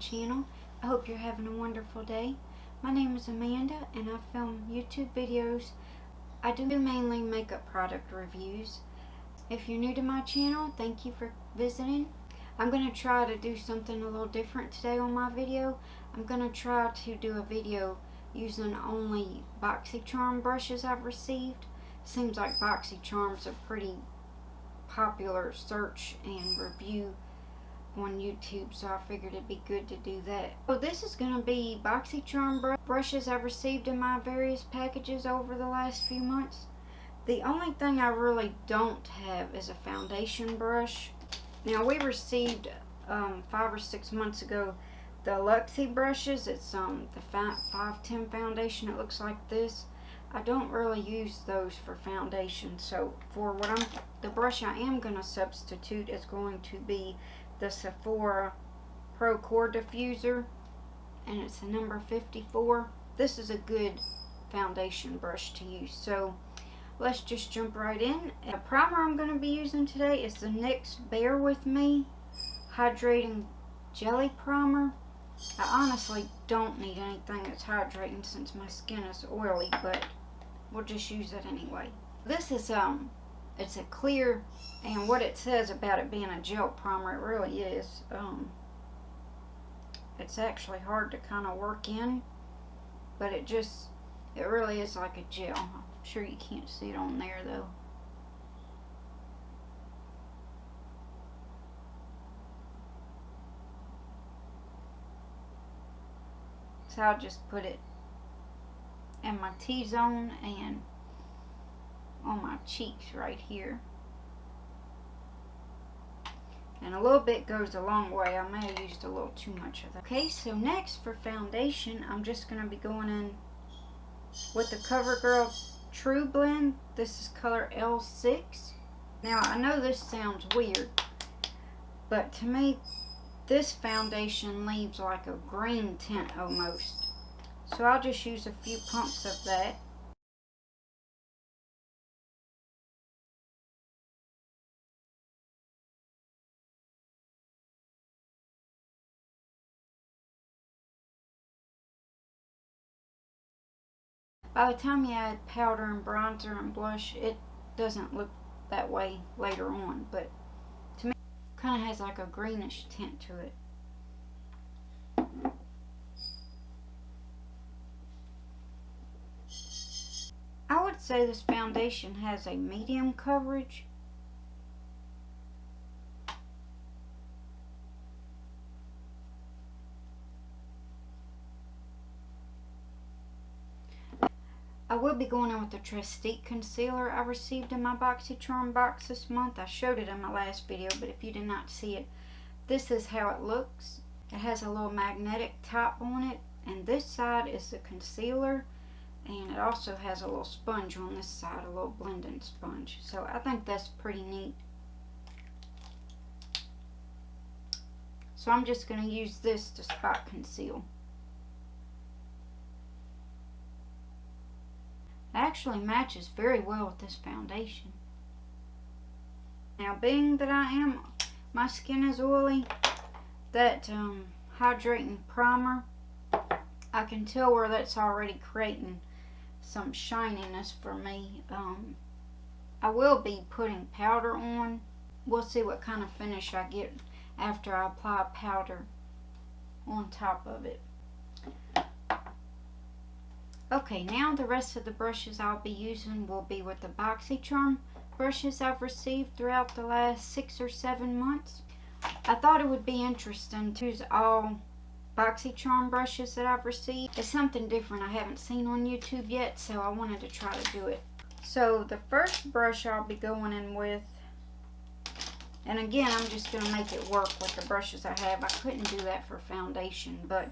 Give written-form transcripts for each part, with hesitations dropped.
channel. I hope you're having a wonderful day. My name is Amanda and I film YouTube videos. I do mainly makeup product reviews. If you're new to my channel, thank you for visiting. I'm going to try to do something a little different today on my video. I'm going to try to do a video using only BoxyCharm brushes I've received. Seems like BoxyCharm's a pretty popular search and review on YouTube, so I figured it'd be good to do that. So this is going to be BoxyCharm brushes I've received in my various packages over the last few months. The only thing I really don't have is a foundation brush. Now we received 5 or 6 months ago the Luxie brushes. It's the 510 foundation. It looks like this. I don't really use those for foundation, so for the brush I am going to substitute is going to be the Sephora Pro Core Diffuser, and it's a number 54. This is a good foundation brush to use, so let's just jump right in. The primer I'm going to be using today is the NYX Bear With Me Hydrating Jelly Primer. I honestly don't need anything that's hydrating since my skin is oily, but we'll just use it anyway. This is it's a clear, and what it says about it being a gel primer, it really is. It's actually hard to kind of work in, but it really is like a gel. I'm sure you can't see it on there though. So I'll just put it in my T-zone and on my cheeks right here. And a little bit goes a long way. I may have used a little too much of that. Okay, so next for foundation, I'm just going to be going in with the CoverGirl True Blend. This is color L6. Now, I know this sounds weird, but to me, this foundation leaves like a green tint almost. So I'll just use a few pumps of that. By the time you add powder and bronzer and blush, it doesn't look that way later on, but to me it kind of has like a greenish tint to it. I would say this foundation has a medium coverage. I will be going in with the Trestique concealer I received in my BoxyCharm box this month. I showed it in my last video, but if you did not see it, this is how it looks. It has a little magnetic top on it, and this side is the concealer, and it also has a little sponge on this side, a little blending sponge. So I think that's pretty neat. So I'm just going to use this to spot conceal. It actually matches very well with this foundation. Now, being that my skin is oily, that hydrating primer, I can tell where that's already creating some shininess for me. I will be putting powder on. We'll see what kind of finish I get after I apply powder on top of it. Okay, now the rest of the brushes I'll be using will be with the BoxyCharm brushes I've received throughout the last 6 or 7 months. I thought it would be interesting to use all BoxyCharm brushes that I've received. It's something different I haven't seen on YouTube yet, so I wanted to try to do it. So the first brush I'll be going in with, and again I'm just going to make it work with the brushes I have. I couldn't do that for foundation, but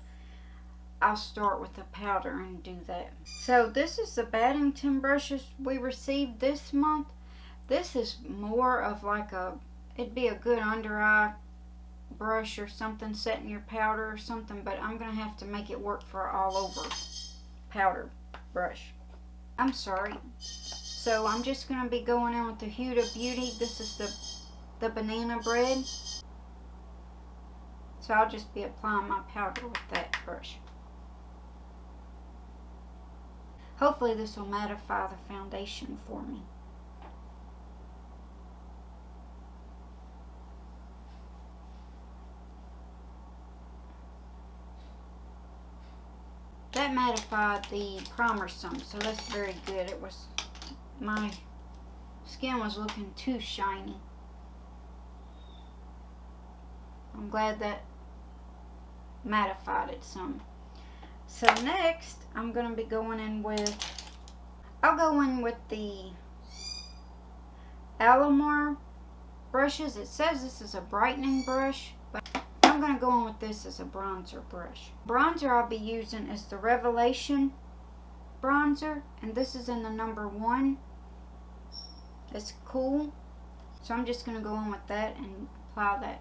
I'll start with the powder and do that. So this is the Baddington brushes we received this month. This is more of like it'd be a good under eye brush or something, setting your powder or something, but I'm going to have to make it work for all over powder brush. I'm sorry. So I'm just going to be going in with the Huda Beauty. This is the banana bread. So I'll just be applying my powder with that brush. Hopefully this will mattify the foundation for me. That mattified the primer some, so that's very good. It was, my skin was looking too shiny. I'm glad that mattified it some. So next, I'm going to be going in with, I'll go in with the Alamar brushes. It says this is a brightening brush, but I'm going to go in with this as a bronzer brush. Bronzer I'll be using is the Revelation bronzer, and this is in the number 1. It's cool. So I'm just going to go in with that and apply that.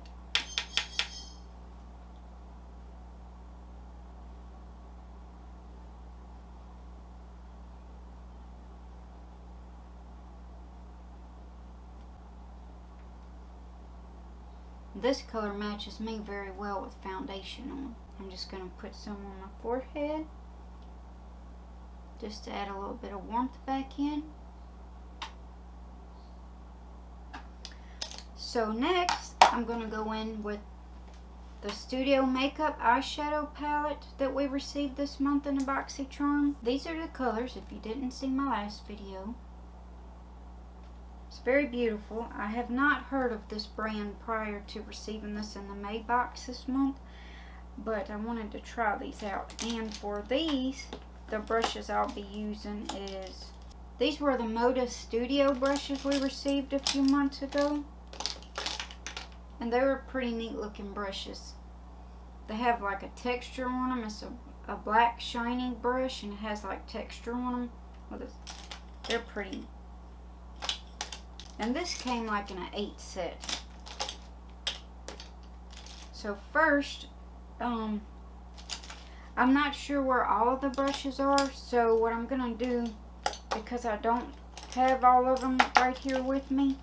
This color matches me very well with foundation on. I'm just going to put some on my forehead just to add a little bit of warmth back in. So next, I'm going to go in with the Studio Makeup eyeshadow palette that we received this month in the Boxy Charm. These are the colors if you didn't see my last video. It's very beautiful. I have not heard of this brand prior to receiving this in the May box this month, but I wanted to try these out. And for these, the brushes I'll be using is, these were the Moda Studio brushes we received a few months ago. And they were pretty neat looking brushes. They have like a texture on them. It's a black shiny brush and it has like texture on them. They're pretty. And this came like in an 8 set. So first, I'm not sure where all of the brushes are. So what I'm going to do, because I don't have all of them right here with me,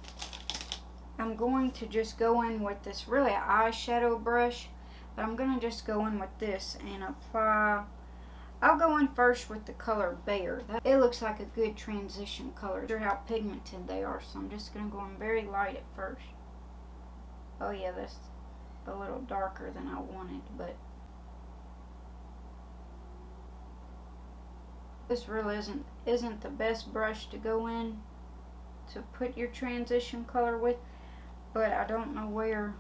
I'm going to just go in with this really eyeshadow brush. But I'm going to just go in with this and apply. I'll go in first with the color Bear. It looks like a good transition color. They're how pigmented they are, so I'm just going to go in very light at first. Oh yeah, that's a little darker than I wanted, but this really isn't the best brush to go in to put your transition color with, but I don't know where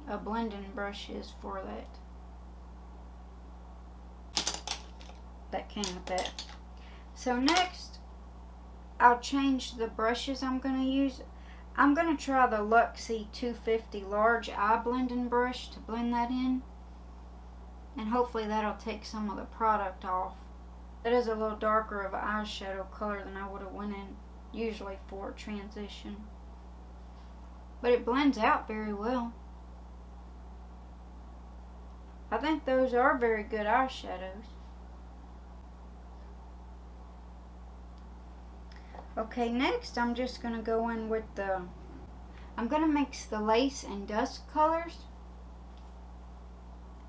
a blending brush is for that. That came with that. So next, I'll change the brushes I'm going to use. I'm going to try the Luxie 250 large eye blending brush to blend that in, and hopefully that'll take some of the product off. It is a little darker of an eyeshadow color than I would have went in usually for a transition, but it blends out very well. I think those are very good eyeshadows. Okay, next I'm just going to go in with I'm going to mix the lace and dust colors.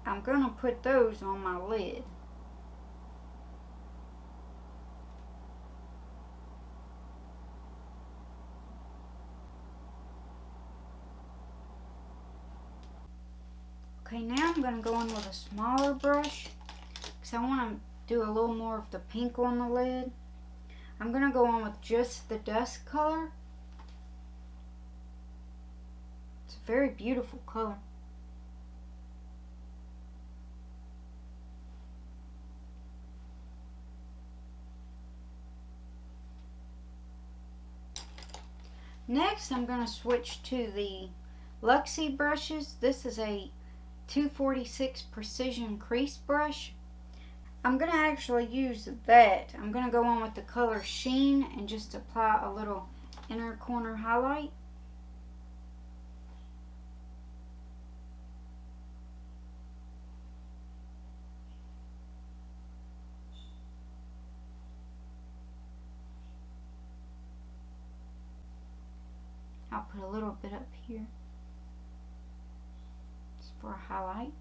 I'm going to put those on my lid. Okay, now I'm going to go in with a smaller brush because I want to do a little more of the pink on the lid. I'm going to go on with just the dust color. It's a very beautiful color. Next, I'm going to switch to the Luxie brushes. This is a 246 Precision Crease brush. I'm going to actually use that. I'm going to go on with the color Sheen and just apply a little inner corner highlight. I'll put a little bit up here. for a highlight.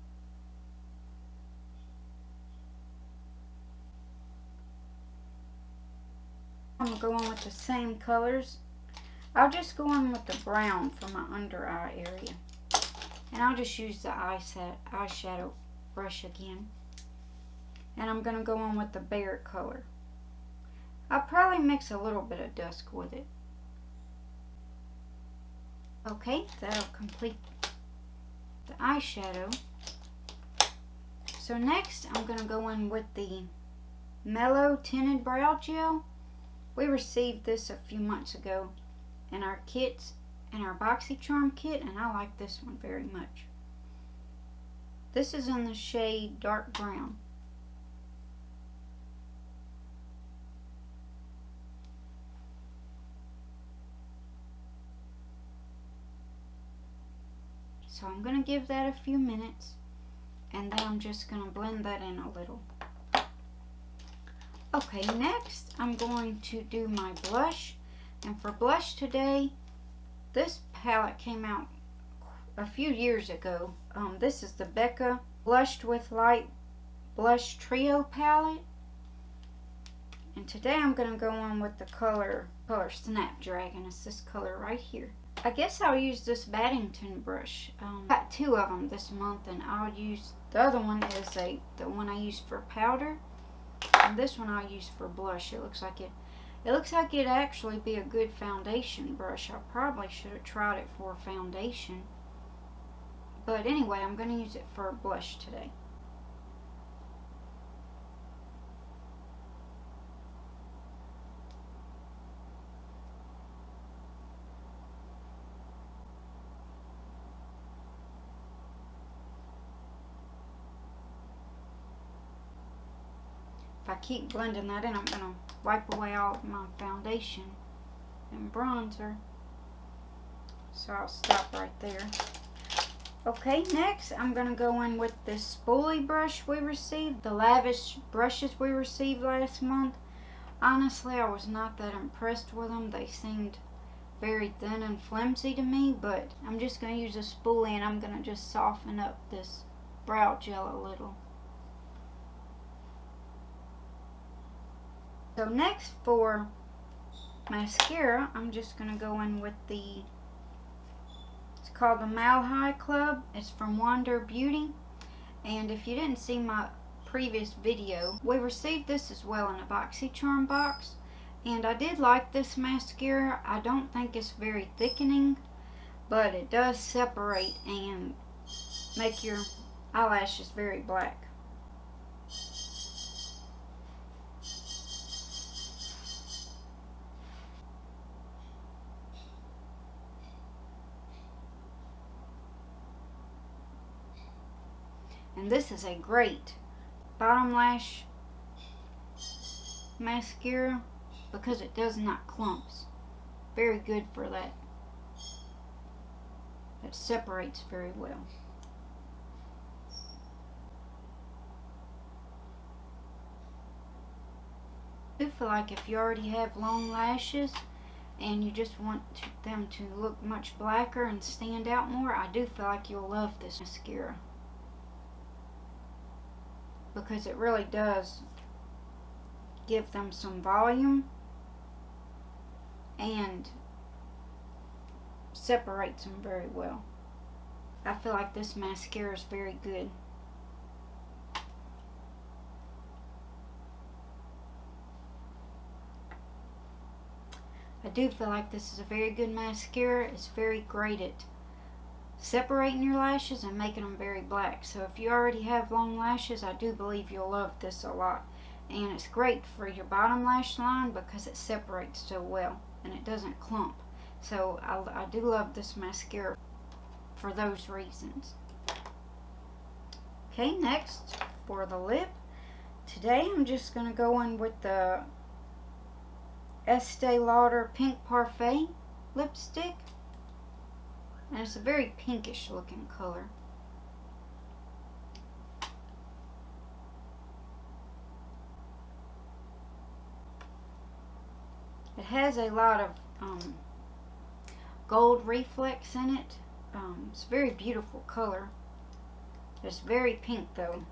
I'm going to go on with the same colors. I'll just go on with the brown for my under eye area. And I'll just use the eyeshadow brush again. And I'm going to go on with the Bear color. I'll probably mix a little bit of dusk with it. Okay, that'll complete the eyeshadow. So next I'm going to go in with the Mellow Tinted Brow Gel. We received this a few months ago in our kits, in our Boxy Charm kit, and I like this one very much. This is in the shade Dark Brown. So I'm going to give that a few minutes, and then I'm just going to blend that in a little. Okay, next I'm going to do my blush. And for blush today, this palette came out a few years ago. This is the Becca Blushed with Light Blush Trio palette. And today I'm going to go on with the color Snapdragon. It's this color right here. I guess I'll use this Baddington brush. I got two of them this month, and I'll use the other one is the one I used for powder, and this one I'll use for blush. It looks like it'd actually be a good foundation brush. I probably should have tried it for foundation, but anyway, I'm going to use it for blush today. If I keep blending that in, I'm going to wipe away all of my foundation and bronzer. So I'll stop right there. Okay, next I'm going to go in with this spoolie brush we received. The lavish brushes we received last month. Honestly, I was not that impressed with them. They seemed very thin and flimsy to me, but I'm just going to use a spoolie, and I'm going to just soften up this brow gel a little. So next for mascara, I'm just going to go in with it's called the Mile High Club. It's from Wander Beauty. And if you didn't see my previous video, we received this as well in a Boxy Charm box. And I did like this mascara. I don't think it's very thickening, but it does separate and make your eyelashes very black. And this is a great bottom lash mascara because it does not clumps. Very good for that. It separates very well. I do feel like if you already have long lashes and you just want them to look much blacker and stand out more, I do feel like you'll love this mascara, because it really does give them some volume and separates them very well. I feel like this mascara is very good. I do feel like this is a very good mascara. It's very great at separating your lashes and making them very black. So if you already have long lashes, I do believe you'll love this a lot. And it's great for your bottom lash line because it separates so well and it doesn't clump. So I do love this mascara for those reasons. Okay, next for the lip. Today I'm just going to go in with the Estee Lauder Pink Parfait lipstick. And it's a very pinkish looking color. It has a lot of gold reflex in it. It's a very beautiful color. It's very pink though.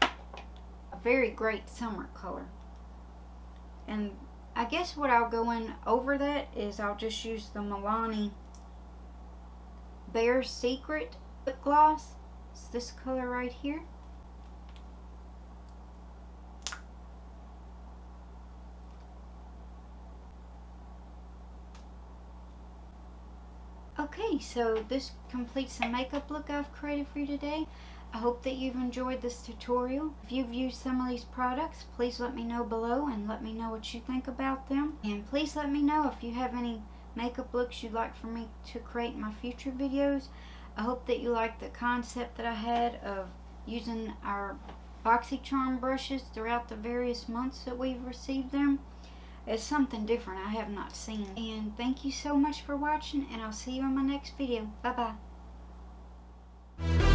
A very great summer color. And I guess what I'll go in over that is I'll just use the Milani Bare Secret lip gloss. It's this color right here. Okay, so this completes the makeup look I've created for you today. I hope that you've enjoyed this tutorial. If you've used some of these products, please let me know below and let me know what you think about them. And please let me know if you have any makeup looks you'd like for me to create in my future videos. I hope that you like the concept that I had of using our Boxy Charm brushes throughout the various months that we've received them. It's something different I have not seen. And thank you so much for watching, and I'll see you in my next video. Bye bye.